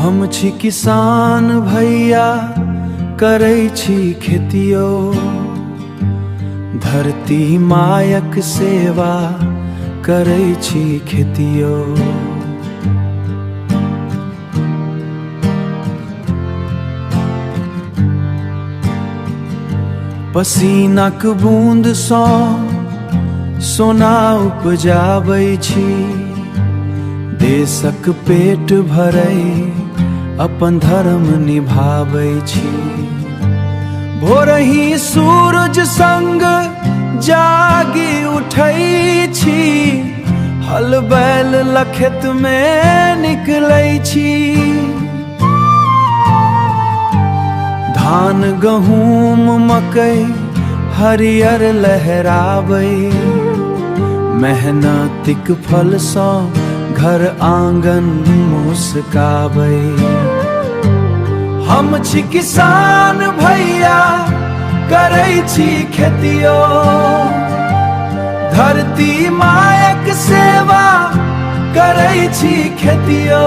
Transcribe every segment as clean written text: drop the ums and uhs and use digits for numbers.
हम छी किसान भैया, करै छी खेतियो, धरती मायक सेवा करै छी खेतियो। पसीनाक बूंद सँ सोना उपजाबै छी, देशक पेट भरै अपन धर्म निभाबै छी। भोरहि सूरज संग जागी उठै छी, हल बैल ल खेत में निकलै छी। धान गहूम मकई हरियर लहराबै, मेहनतिक फल सँ घर आंगन मुस्काबै। हम छी किसान भैया, करै छी खेतियो, धरती मायक सेवा करै छी खेतियो।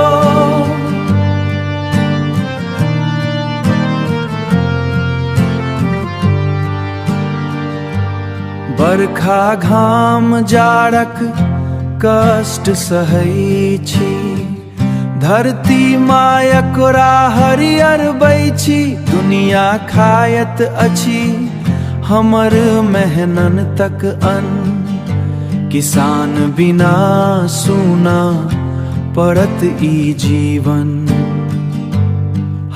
बरखा घाम जाड़क कष्ट सहै छी, धरती मायक हरियर बैछि। दुनिया खायत अछि हमर मेहनतक अन्न, किसान बिना सूना पड़त ई जीवन।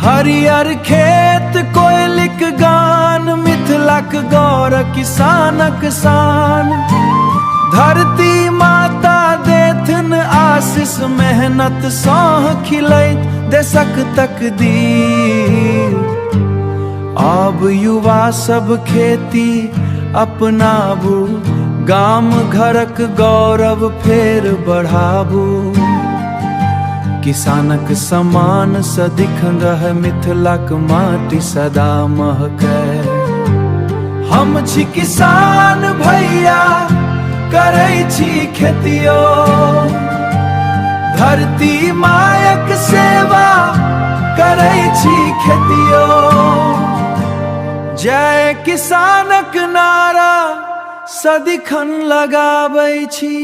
हरियर खेत कोयलिक गान, मिथिलाक गौर किसानक शान। धरती माता देथन आशीष, मेहनत सँ खिलैत देशक तकदीर। आब युवा सब खेती अपनाबू, गाम घरक गौरव फेर बढ़ाबू। किसानक समान सदिखन रह मिथिलाक माटी सदा महकै। हम छी किसान भैया, करै छी खेतियो, धरती मायक सेवा करै छी खेतियो। जय किसानक नारा सदिखन लगाबै छी।